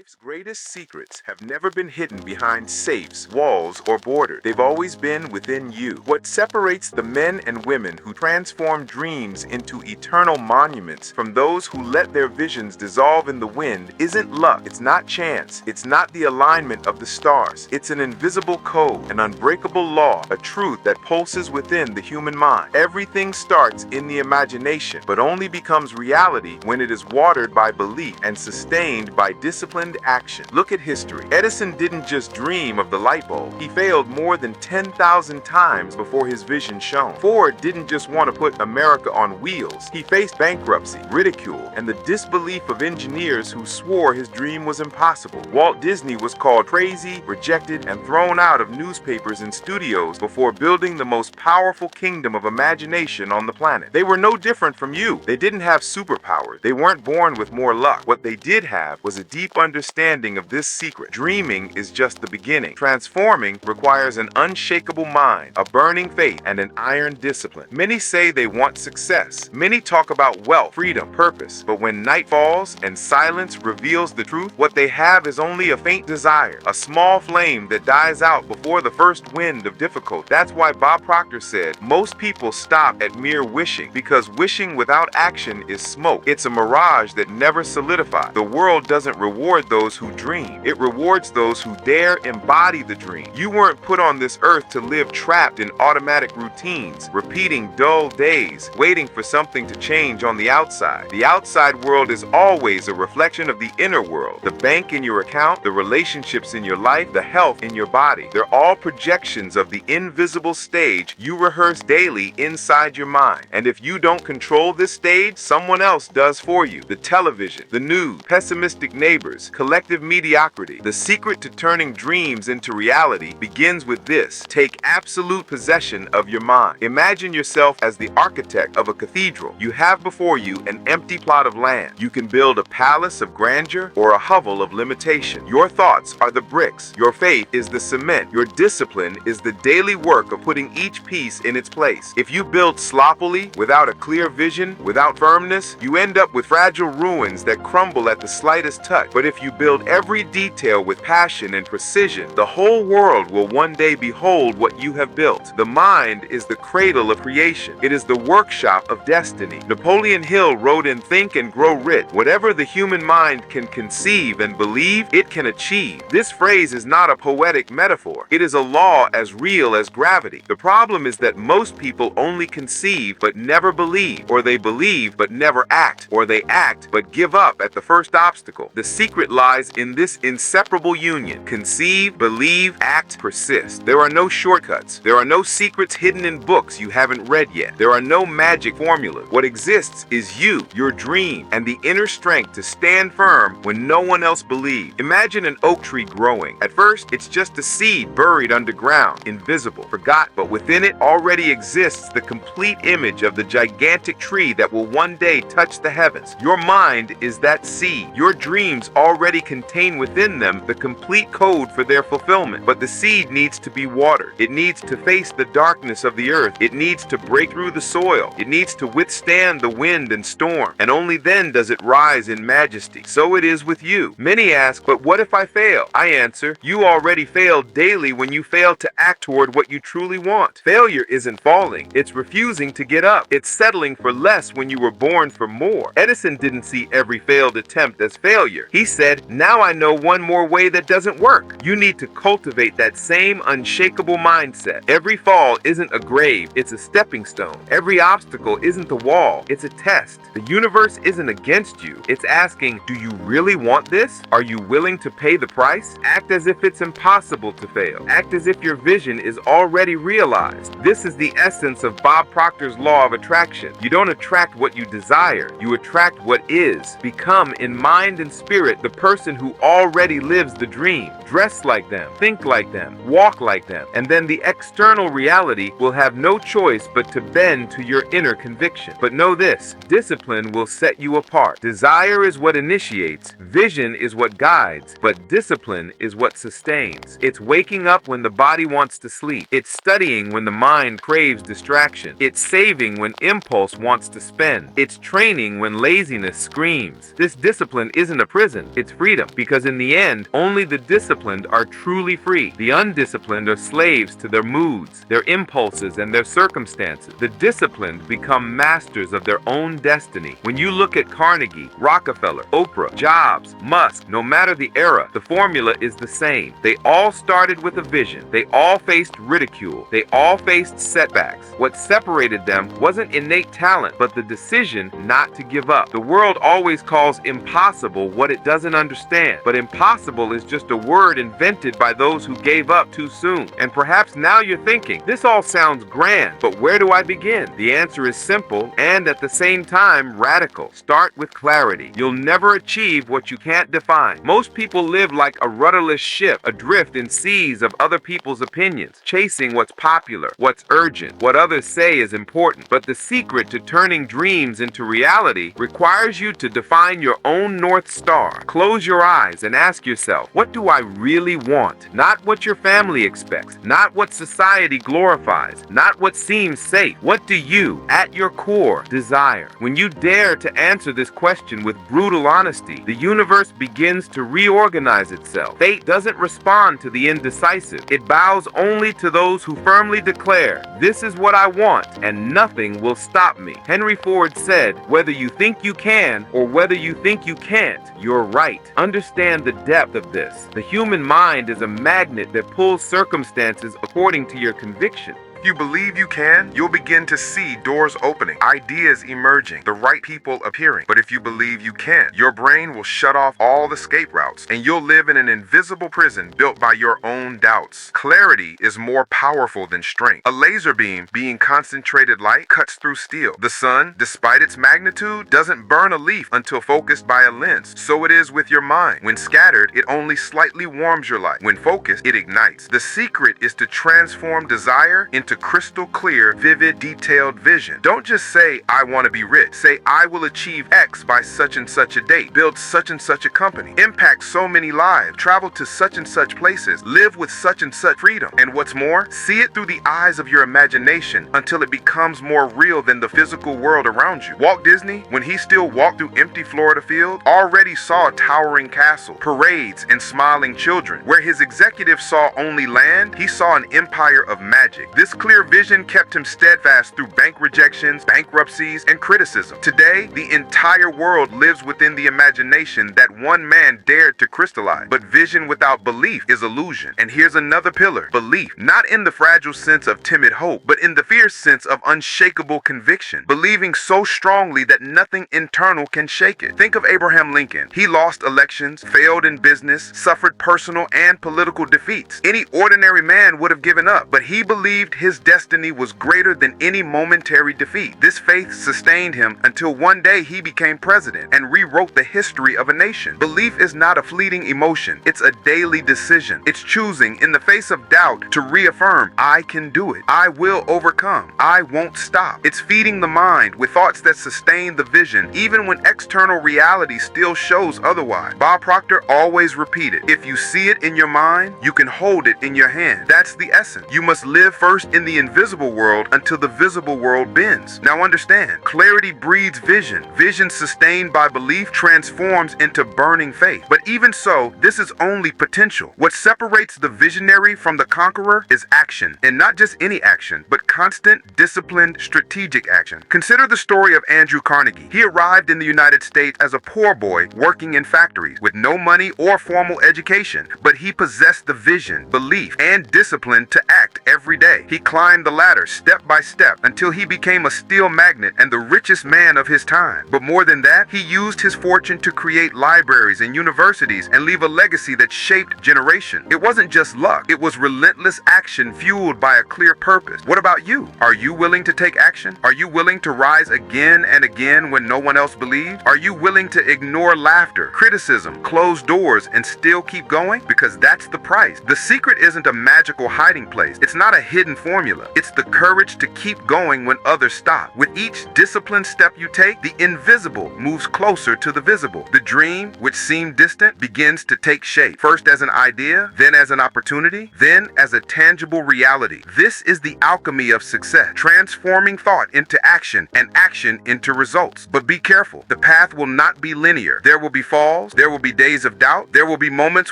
Life's greatest secrets have never been hidden behind safes, walls, or borders. They've always been within you. What separates the men and women who transform dreams into eternal monuments from those who let their visions dissolve in the wind isn't luck. It's not chance. It's not the alignment of the stars. It's an invisible code, an unbreakable law, a truth that pulses within the human mind. Everything starts in the imagination, but only becomes reality when it is watered by belief and sustained by disciplined action. Look at history. Edison didn't just dream of the light bulb. He failed more than 10,000 times before his vision shone. Ford didn't just want to put America on wheels. He faced bankruptcy, ridicule, and the disbelief of engineers who swore his dream was impossible. Walt Disney was called crazy, rejected, and thrown out of newspapers and studios before building the most powerful kingdom of imagination on the planet. They were no different from you. They didn't have superpowers. They weren't born with more luck. What they did have was a deep understanding of this secret. Dreaming is just the beginning. Transforming requires an unshakable mind, a burning faith, and an iron discipline. Many say they want success. Many talk about wealth, freedom, purpose. But when night falls and silence reveals the truth, what they have is only a faint desire, a small flame that dies out before the first wind of difficulty. That's why Bob Proctor said, most people stop at mere wishing, because wishing without action is smoke. It's a mirage that never solidifies. The world doesn't reward those who dream. It rewards those who dare embody the dream. You weren't put on this earth to live trapped in automatic routines, repeating dull days, waiting for something to change on the outside. The outside world is always a reflection of the inner world. The bank in your account, the relationships in your life, the health in your body. They're all projections of the invisible stage you rehearse daily inside your mind. And if you don't control this stage, someone else does for you. The television, the news, pessimistic neighbors, collective mediocrity. The secret to turning dreams into reality begins with this. Take absolute possession of your mind. Imagine yourself as the architect of a cathedral. You have before you an empty plot of land. You can build a palace of grandeur or a hovel of limitation. Your thoughts are the bricks. Your faith is the cement. Your discipline is the daily work of putting each piece in its place. If you build sloppily, without a clear vision, without firmness, you end up with fragile ruins that crumble at the slightest touch. But if you build every detail with passion and precision, the whole world will one day behold what you have built. The mind is the cradle of creation. It is the workshop of destiny. Napoleon Hill wrote in Think and Grow Rich, whatever the human mind can conceive and believe, it can achieve. This phrase is not a poetic metaphor. It is a law as real as gravity. The problem is that most people only conceive but never believe, or they believe but never act, or they act but give up at the first obstacle. The secret lies in this inseparable union. Conceive, believe, act, persist. There are no shortcuts. There are no secrets hidden in books you haven't read yet. There are no magic formulas. What exists is you, your dream, and the inner strength to stand firm when no one else believes. Imagine an oak tree growing. At first, it's just a seed buried underground, invisible, forgotten, but within it already exists the complete image of the gigantic tree that will one day touch the heavens. Your mind is that seed. Your dreams already contain within them the complete code for their fulfillment. But the seed needs to be watered. It needs to face the darkness of the earth. It needs to break through the soil. It needs to withstand the wind and storm. And only then does it rise in majesty. So it is with you. Many ask, but what if I fail? I answer, you already failed daily when you fail to act toward what you truly want. Failure isn't falling. It's refusing to get up. It's settling for less when you were born for more. Edison didn't see every failed attempt as failure. He said, now I know one more way that doesn't work. You need to cultivate that same unshakable mindset. Every fall isn't a grave, it's a stepping stone. Every obstacle isn't the wall, it's a test. The universe isn't against you. It's asking, do you really want this? Are you willing to pay the price? Act as if it's impossible to fail. Act as if your vision is already realized. This is the essence of Bob Proctor's law of attraction. You don't attract what you desire, you attract what is. Become in mind and spirit the person who already lives the dream. Dress like them, think like them, walk like them, and then the external reality will have no choice but to bend to your inner conviction. But know this, discipline will set you apart. Desire is what initiates, vision is what guides, but discipline is what sustains. It's waking up when the body wants to sleep. It's studying when the mind craves distraction. It's saving when impulse wants to spend. It's training when laziness screams. This discipline isn't a prison, it's its freedom, because in the end, only the disciplined are truly free. The undisciplined are slaves to their moods, their impulses, and their circumstances. The disciplined become masters of their own destiny. When you look at Carnegie, Rockefeller, Oprah, Jobs, Musk, no matter the era, the formula is the same. They all started with a vision. They all faced ridicule. They all faced setbacks. What separated them wasn't innate talent, but the decision not to give up. The world always calls impossible what it doesn't understand, but impossible is just a word invented by those who gave up too soon. And perhaps now you're thinking, this all sounds grand, but where do I begin? The answer is simple and at the same time radical. Start with clarity. You'll never achieve what you can't define. Most people live like a rudderless ship, adrift in seas of other people's opinions, chasing what's popular, what's urgent, what others say is important. But the secret to turning dreams into reality requires you to define your own North Star. Close your eyes and ask yourself, what do I really want? Not what your family expects, not what society glorifies, not what seems safe. What do you, at your core, desire? When you dare to answer this question with brutal honesty, the universe begins to reorganize itself. Fate doesn't respond to the indecisive. It bows only to those who firmly declare, this is what I want, and nothing will stop me. Henry Ford said, whether you think you can or whether you think you can't, you're right. Understand the depth of this. The human mind is a magnet that pulls circumstances according to your conviction. If you believe you can, you'll begin to see doors opening, ideas emerging, the right people appearing. But if you believe you can't, your brain will shut off all the escape routes, and you'll live in an invisible prison built by your own doubts. Clarity is more powerful than strength. A laser beam, being concentrated light, cuts through steel. The sun, despite its magnitude, doesn't burn a leaf until focused by a lens. So it is with your mind. When scattered, it only slightly warms your life. When focused, it ignites. The secret is to transform desire into crystal clear, vivid, detailed vision. Don't just say, I want to be rich. Say, I will achieve X by such and such a date, build such and such a company, impact so many lives, travel to such and such places, live with such and such freedom. And what's more, see it through the eyes of your imagination until it becomes more real than the physical world around you. Walt Disney, when he still walked through empty Florida fields, already saw a towering castle, parades, and smiling children. Where his executives saw only land, he saw an empire of magic. This clear vision kept him steadfast through bank rejections, bankruptcies, and criticism. Today, the entire world lives within the imagination that one man dared to crystallize. But vision without belief is illusion. And here's another pillar: belief. Not in the fragile sense of timid hope, but in the fierce sense of unshakable conviction. Believing so strongly that nothing internal can shake it. Think of Abraham Lincoln. He lost elections, failed in business, suffered personal and political defeats. Any ordinary man would have given up, but he believed his destiny was greater than any momentary defeat. This faith sustained him until one day he became president and rewrote the history of a nation. Belief is not a fleeting emotion. It's a daily decision. It's choosing, in the face of doubt, to reaffirm, I can do it. I will overcome. I won't stop. It's feeding the mind with thoughts that sustain the vision, even when external reality still shows otherwise. Bob Proctor always repeated, if you see it in your mind, you can hold it in your hand. That's the essence. You must live first in the invisible world until the visible world bends. Now understand, clarity breeds vision. Vision sustained by belief transforms into burning faith. But even so, this is only potential. What separates the visionary from the conqueror is action. And not just any action, but constant, disciplined, strategic action. Consider the story of Andrew Carnegie. He arrived in the United States as a poor boy working in factories with no money or formal education. But he possessed the vision, belief, and discipline to act every day. He climbed the ladder step by step until he became a steel magnate and the richest man of his time. But more than that, he used his fortune to create libraries and universities and leave a legacy that shaped generations. It wasn't just luck, it was relentless action fueled by a clear purpose. What about you? Are you willing to take action? Are you willing to rise again and again when no one else believes? Are you willing to ignore laughter, criticism, close doors, and still keep going? Because that's the price. The secret isn't a magical hiding place. It's not a hidden form formula. It's the courage to keep going when others stop. With each disciplined step you take, the invisible moves closer to the visible. The dream, which seemed distant, begins to take shape. First as an idea, then as an opportunity, then as a tangible reality. This is the alchemy of success, transforming thought into action and action into results. But be careful, the path will not be linear. There will be falls, there will be days of doubt, there will be moments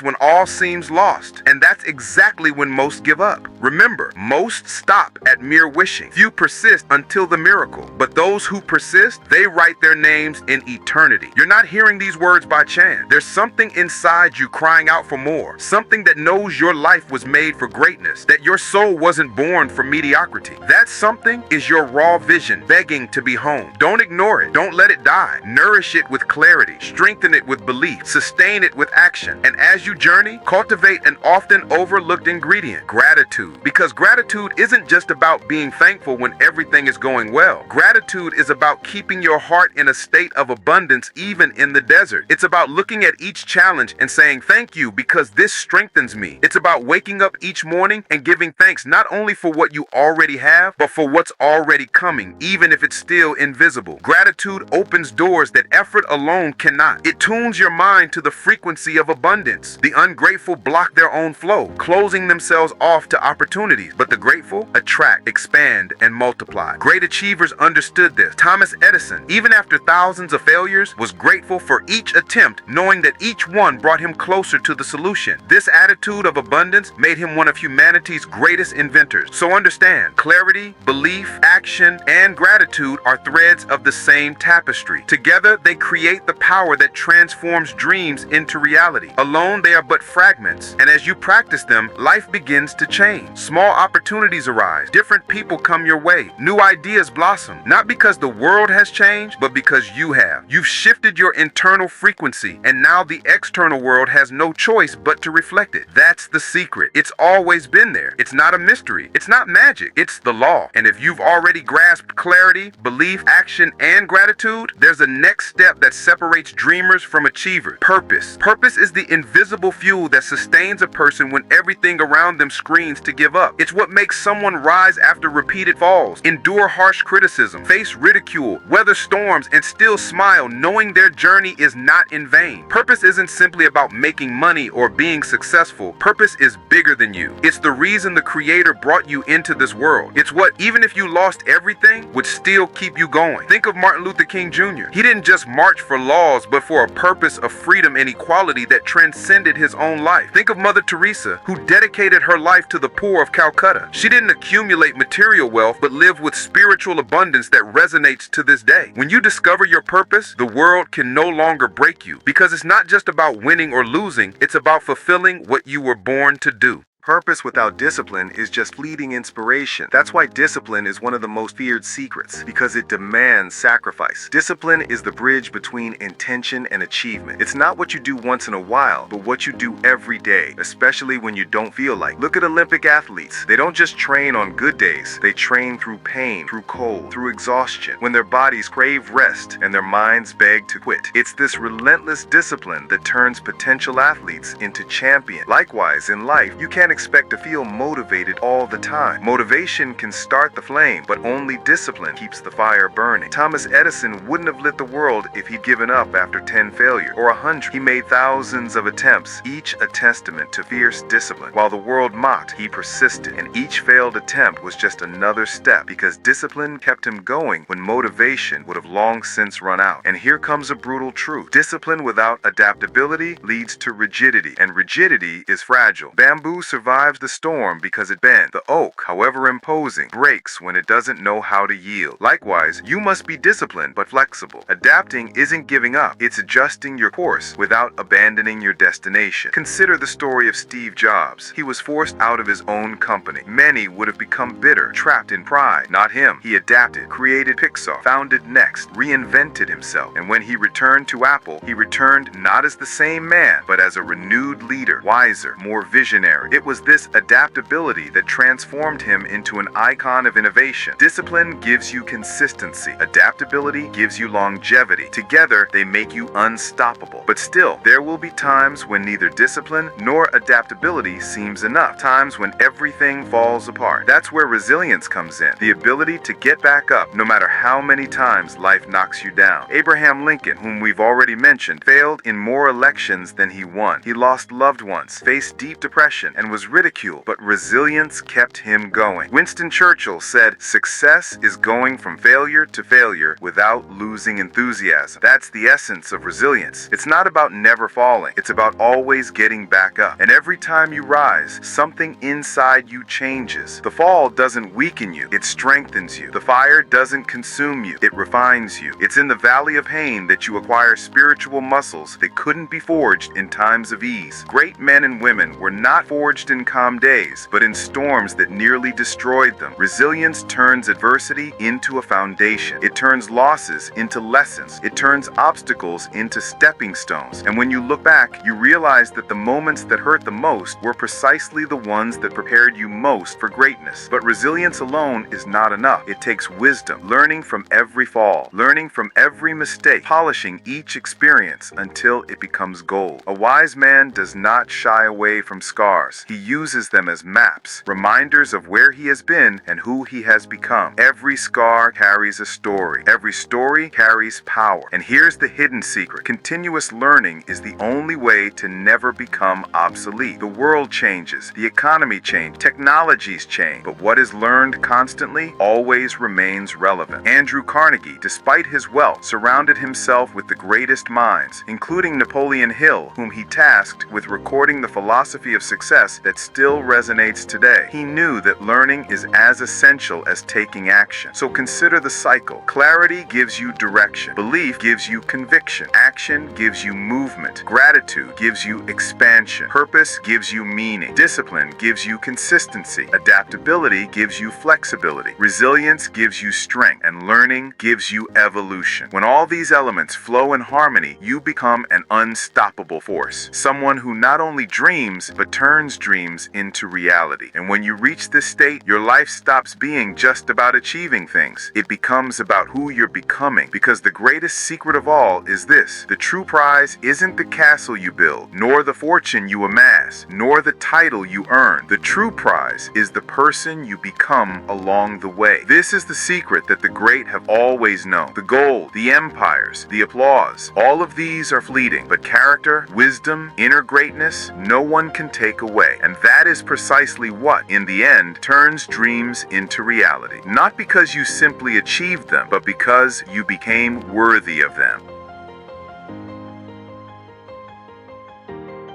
when all seems lost. And that's exactly when most give up. Remember, most stop at mere wishing. Few persist until the miracle. But those who persist, they write their names in eternity. You're not hearing these words by chance. There's something inside you crying out for more. Something that knows your life was made for greatness, that your soul wasn't born for mediocrity. That something is your raw vision begging to be honed. Don't ignore it. Don't let it die. Nourish it with clarity. Strengthen it with belief. Sustain it with action. And as you journey, cultivate an often overlooked ingredient, gratitude. Because gratitude isn't just about being thankful when everything is going well. Gratitude is about keeping your heart in a state of abundance even in the desert. It's about looking at each challenge and saying thank you because this strengthens me. It's about waking up each morning and giving thanks not only for what you already have, but for what's already coming, even if it's still invisible. Gratitude opens doors that effort alone cannot. It tunes your mind to the frequency of abundance. The ungrateful block their own flow, closing themselves off to opportunities, but the grateful attract, expand, and multiply. Great achievers understood this. Thomas Edison, even after thousands of failures, was grateful for each attempt, knowing that each one brought him closer to the solution. This attitude of abundance made him one of humanity's greatest inventors. So understand, clarity, belief, action, and gratitude are threads of the same tapestry. Together, they create the power that transforms dreams into reality. Alone, they are but fragments, and as you practice them, life begins to change. Small opportunities arise, different people come your way, new ideas blossom, not because the world has changed, but because you have. You've shifted your internal frequency, and now the external world has no choice but to reflect it. That's the secret. It's always been there. It's not a mystery. It's not magic. It's the law. And if you've already grasped clarity, belief, action, and gratitude, there's a next step that separates dreamers from achievers. Purpose. Purpose is the invisible fuel that sustains a person when everything around them screams to give up. It's what makes someone rise after repeated falls, endure harsh criticism, face ridicule, weather storms, and still smile knowing their journey is not in vain. Purpose isn't simply about making money or being successful. Purpose is bigger than you. It's the reason the Creator brought you into this world. It's what, even if you lost everything, would still keep you going. Think of Martin Luther King Jr. He didn't just march for laws, but for a purpose of freedom and equality that transcended his own life. Think of Mother Teresa, who dedicated her life to the poor of Calcutta. She didn't accumulate material wealth, but lived with spiritual abundance that resonates to this day. When you discover your purpose, the world can no longer break you, because it's not just about winning or losing, it's about fulfilling what you were born to do. Purpose without discipline is just fleeting inspiration. That's why discipline is one of the most feared secrets, because it demands sacrifice. Discipline is the bridge between intention and achievement. It's not what you do once in a while, but what you do every day, especially when you don't feel like. Look at Olympic athletes. They don't just train on good days. They train through pain, through cold, through exhaustion, when their bodies crave rest and their minds beg to quit. It's this relentless discipline that turns potential athletes into champions. Likewise, in life, you can't expect to feel motivated all the time. Motivation can start the flame, but only discipline keeps the fire burning. Thomas Edison wouldn't have lit the world if he'd given up after 10 failures or 100. He made thousands of attempts, each a testament to fierce discipline. While the world mocked, he persisted, and each failed attempt was just another step, because discipline kept him going when motivation would have long since run out. And here comes a brutal truth. Discipline without adaptability leads to rigidity, and rigidity is fragile. Bamboo survives the storm because it bends. The oak, however imposing, breaks when it doesn't know how to yield. Likewise, you must be disciplined but flexible. Adapting isn't giving up, it's adjusting your course without abandoning your destination. Consider the story of Steve Jobs. He was forced out of his own company. Many would have become bitter, trapped in pride. Not him. He adapted, created Pixar, founded Next, reinvented himself. And when he returned to Apple, he returned not as the same man, but as a renewed leader, wiser, more visionary. It was this adaptability that transformed him into an icon of innovation. Discipline gives you consistency. Adaptability gives you longevity. Together, they make you unstoppable. But still, there will be times when neither discipline nor adaptability seems enough. Times when everything falls apart. That's where resilience comes in. The ability to get back up no matter how many times life knocks you down. Abraham Lincoln, whom we've already mentioned, failed in more elections than he won. He lost loved ones, faced deep depression, and was ridiculed, but resilience kept him going. Winston Churchill said, "Success is going from failure to failure without losing enthusiasm." That's the essence of resilience. It's not about never falling. It's about always getting back up. And every time you rise, something inside you changes. The fall doesn't weaken you. It strengthens you. The fire doesn't consume you. It refines you. It's in the valley of pain that you acquire spiritual muscles that couldn't be forged in times of ease. Great men and women were not forged in calm days, but in storms that nearly destroyed them. Resilience turns adversity into a foundation. It turns losses into lessons. It turns obstacles into stepping stones. And when you look back, you realize that the moments that hurt the most were precisely the ones that prepared you most for greatness. But resilience alone is not enough. It takes wisdom, learning from every fall, learning from every mistake, polishing each experience until it becomes gold. A wise man does not shy away from scars. He uses them as maps, reminders of where he has been and who he has become. Every scar carries a story. Every story carries power. And here's the hidden secret. Continuous learning is the only way to never become obsolete. The world changes, the economy changes, technologies change, but what is learned constantly always remains relevant. Andrew Carnegie, despite his wealth, surrounded himself with the greatest minds, including Napoleon Hill, whom he tasked with recording the philosophy of success that still resonates today. He knew that learning is as essential as taking action. So consider the cycle. Clarity gives you direction. Belief gives you conviction. Action gives you movement. Gratitude gives you expansion. Purpose gives you meaning. Discipline gives you consistency. Adaptability gives you flexibility. Resilience gives you strength. And learning gives you evolution. When all these elements flow in harmony, you become an unstoppable force. Someone who not only dreams, but turns dreams into reality. And when you reach this state, your life stops being just about achieving things. It becomes about who you're becoming. Because the greatest secret of all is this: the true prize isn't the castle you build, nor the fortune you amass, nor the title you earn. The true prize is the person you become along the way. This is the secret that the great have always known. The gold, the empires, the applause, all of these are fleeting, but character, wisdom, inner greatness, no one can take away. And that is precisely what, in the end, turns dreams into reality. Not because you simply achieved them, but because you became worthy of them.